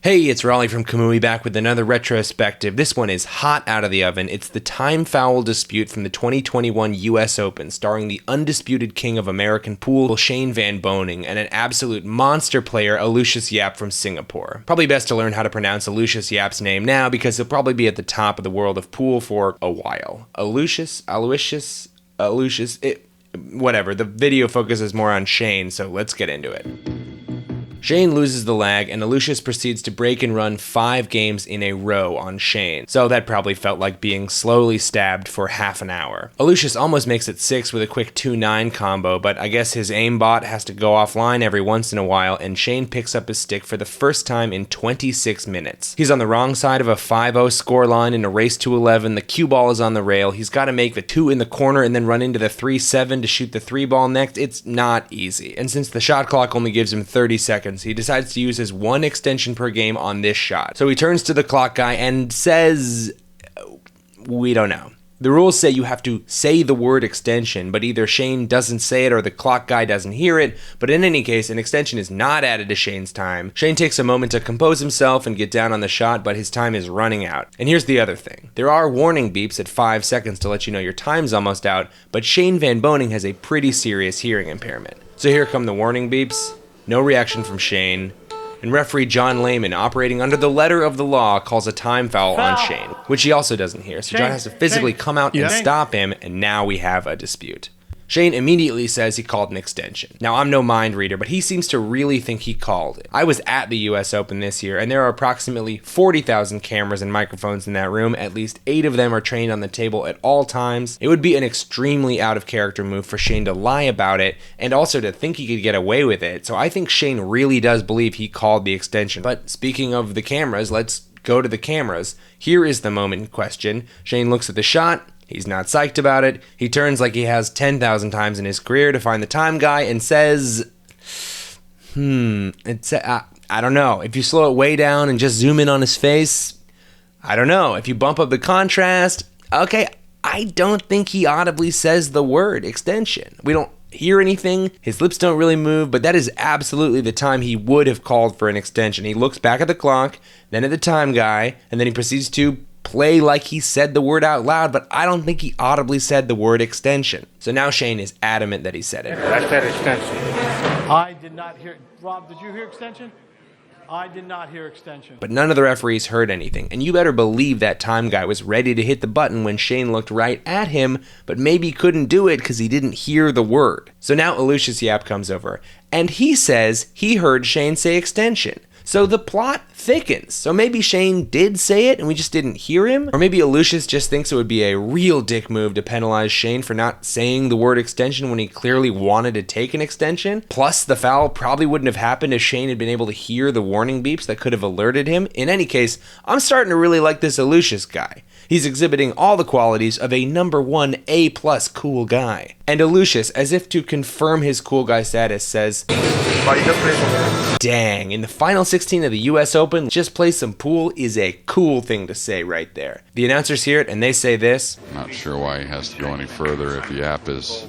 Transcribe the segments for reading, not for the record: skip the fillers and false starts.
Hey, it's Raleigh from Kamui back with another retrospective. This one is hot out of the oven. It's the time foul dispute from the 2021 US Open, starring the undisputed king of American pool, Shane Van Boening, and an absolute monster player, Aloysius Yapp from Singapore. Probably best to learn how to pronounce Aloysius Yapp's name now, because he'll probably be at the top of the world of pool for a while. Aloysius, whatever. The video focuses more on Shane, so let's get into it. Shane loses the lag, and Aloysius proceeds to break and run 5 games in a row on Shane, so that probably felt like being slowly stabbed for half an hour. Aloysius almost makes it 6 with a quick 2-9 combo, but I guess his aimbot has to go offline every once in a while, and Shane picks up his stick for the first time in 26 minutes. He's on the wrong side of a 5-0 scoreline in a race to 11, the cue ball is on the rail, he's got to make the 2 in the corner and then run into the 3-7 to shoot the 3 ball next. It's not easy, and since the shot clock only gives him 30 seconds, he decides to use his 1 extension per game on this shot. So he turns to the clock guy and says, we don't know. The rules say you have to say the word extension, but either Shane doesn't say it or the clock guy doesn't hear it, but in any case, an extension is not added to Shane's time. Shane takes a moment to compose himself and get down on the shot, but his time is running out. And here's the other thing. There are warning beeps at 5 seconds to let you know your time's almost out, but Shane Van Boening has a pretty serious hearing impairment. So here come the warning beeps. No reaction from Shane, and referee John Lehman, operating under the letter of the law, calls a time foul on Shane, which he also doesn't hear, so John has to physically come out and stop him, and now we have a dispute. Shane immediately says he called an extension. Now, I'm no mind reader, but he seems to really think he called it. I was at the US Open this year, and there are approximately 40,000 cameras and microphones in that room. At least 8 of them are trained on the table at all times. It would be an extremely out-of-character move for Shane to lie about it, and also to think he could get away with it. So I think Shane really does believe he called the extension. But speaking of the cameras, let's go to the cameras. Here is the moment in question. Shane looks at the shot. He's not psyched about it. He turns like he has 10,000 times in his career to find the time guy and says, I don't know. If you slow it way down and just zoom in on his face, I don't know. If you bump up the contrast, okay, I don't think he audibly says the word extension. We don't hear anything. His lips don't really move, but that is absolutely the time he would have called for an extension. He looks back at the clock, then at the time guy, and then he proceeds to play like he said the word out loud, but I don't think he audibly said the word extension. So now Shane is adamant that he said it. I said extension. I did not hear. Rob, did you hear extension? I did not hear extension. But none of the referees heard anything, and you better believe that time guy was ready to hit the button when Shane looked right at him, but maybe couldn't do it because he didn't hear the word. So now Aloysius Yapp comes over, and he says he heard Shane say extension. So the plot thickens. So maybe Shane did say it and we just didn't hear him? Or maybe Aloysius just thinks it would be a real dick move to penalize Shane for not saying the word extension when he clearly wanted to take an extension. Plus, the foul probably wouldn't have happened if Shane had been able to hear the warning beeps that could have alerted him. In any case, I'm starting to really like this Aloysius guy. He's exhibiting all the qualities of a number 1 A+ cool guy. And Aloysius, as if to confirm his cool guy status, says, dang, in the final 16 of the US Open, just play some pool is a cool thing to say right there. The announcers hear it and they say this. Not sure why he has to go any further if Yapp is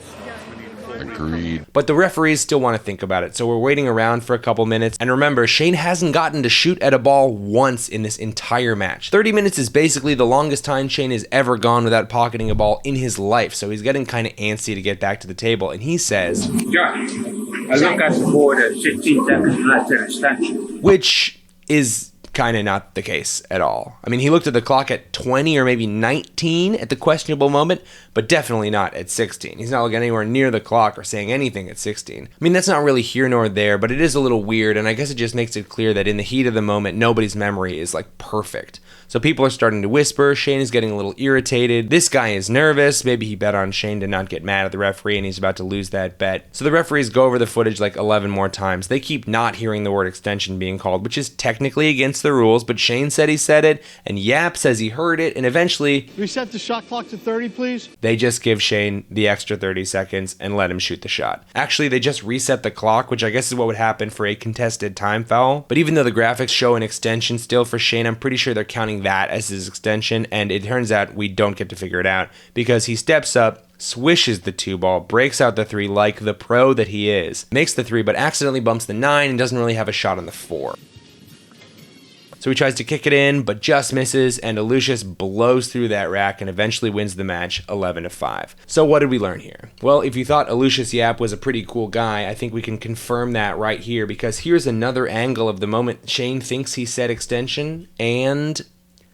agreed. But the referees still want to think about it, so we're waiting around for a couple minutes. And remember, Shane hasn't gotten to shoot at a ball once in this entire match. 30 minutes is basically the longest time Shane has ever gone without pocketing a ball in his life, so he's getting kind of antsy to get back to the table. And he says, yeah, I look at the board at 15 seconds left in extension. Which is kind of not the case at all. I mean, he looked at the clock at 20 or maybe 19 at the questionable moment, but definitely not at 16. He's not looking anywhere near the clock or saying anything at 16. I mean, that's not really here nor there, but it is a little weird, and I guess it just makes it clear that in the heat of the moment, nobody's memory is like perfect. So people are starting to whisper. Shane is getting a little irritated. This guy is nervous. Maybe he bet on Shane to not get mad at the referee and he's about to lose that bet. So the referees go over the footage like 11 more times. They keep not hearing the word extension being called, which is technically against the rules, but Shane said he said it, and Yapp says he heard it, and eventually... Reset the shot clock to 30, please. They just give Shane the extra 30 seconds and let him shoot the shot. Actually, they just reset the clock, which I guess is what would happen for a contested time foul. But even though the graphics show an extension still for Shane, I'm pretty sure they're counting that as his extension, and it turns out we don't get to figure it out because he steps up, swishes the 2 ball, breaks out the 3 like the pro that he is, makes the 3 but accidentally bumps the 9 and doesn't really have a shot on the 4. So he tries to kick it in, but just misses, and Aloysius blows through that rack and eventually wins the match 11-5. So what did we learn here? Well, if you thought Aloysius Yapp was a pretty cool guy, I think we can confirm that right here, because here's another angle of the moment Shane thinks he said extension, and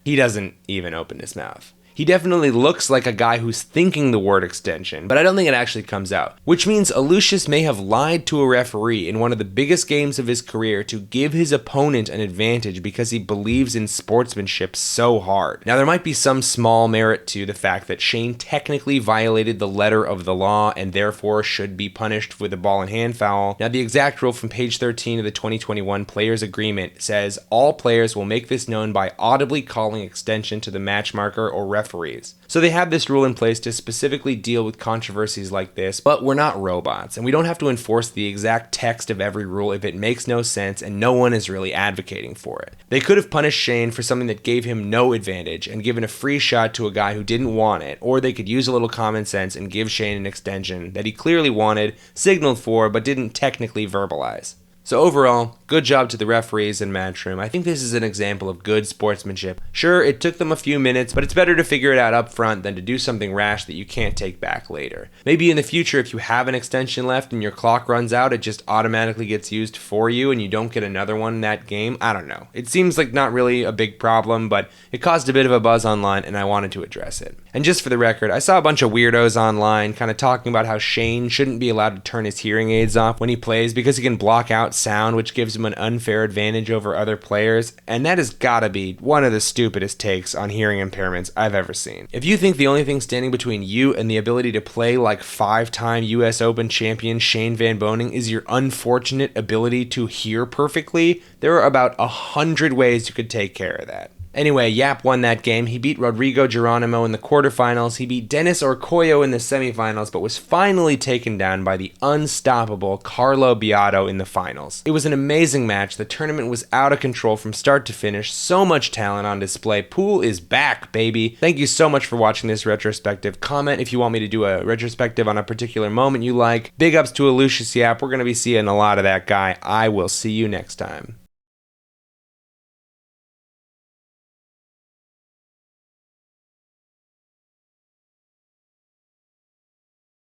he doesn't even open his mouth. He definitely looks like a guy who's thinking the word extension, but I don't think it actually comes out. Which means Aloysius may have lied to a referee in one of the biggest games of his career to give his opponent an advantage because he believes in sportsmanship so hard. Now, there might be some small merit to the fact that Shane technically violated the letter of the law and therefore should be punished with a ball and hand foul. Now, the exact rule from page 13 of the 2021 Players Agreement says all players will make this known by audibly calling extension to the match marker or referees. So they have this rule in place to specifically deal with controversies like this, but we're not robots, and we don't have to enforce the exact text of every rule if it makes no sense and no one is really advocating for it. They could have punished Shane for something that gave him no advantage and given a free shot to a guy who didn't want it, or they could use a little common sense and give Shane an extension that he clearly wanted, signaled for, but didn't technically verbalize. So overall, good job to the referees and Matchroom. I think this is an example of good sportsmanship. Sure, it took them a few minutes, but it's better to figure it out up front than to do something rash that you can't take back later. Maybe in the future, if you have an extension left and your clock runs out, it just automatically gets used for you and you don't get another one in that game. I don't know. It seems like not really a big problem, but it caused a bit of a buzz online and I wanted to address it. And just for the record, I saw a bunch of weirdos online kind of talking about how Shane shouldn't be allowed to turn his hearing aids off when he plays because he can block out sound, which gives him an unfair advantage over other players, and that has gotta be one of the stupidest takes on hearing impairments I've ever seen. If you think the only thing standing between you and the ability to play like 5-time US Open champion Shane Van Boening is your unfortunate ability to hear perfectly, there are about 100 ways you could take care of that. Anyway, Yapp won that game. He beat Rodrigo Geronimo in the quarterfinals. He beat Dennis Orcoyo in the semifinals, but was finally taken down by the unstoppable Carlo Beato in the finals. It was an amazing match. The tournament was out of control from start to finish. So much talent on display. Pool is back, baby. Thank you so much for watching this retrospective. Comment if you want me to do a retrospective on a particular moment you like. Big ups to Aloysius Yapp. We're going to be seeing a lot of that guy. I will see you next time.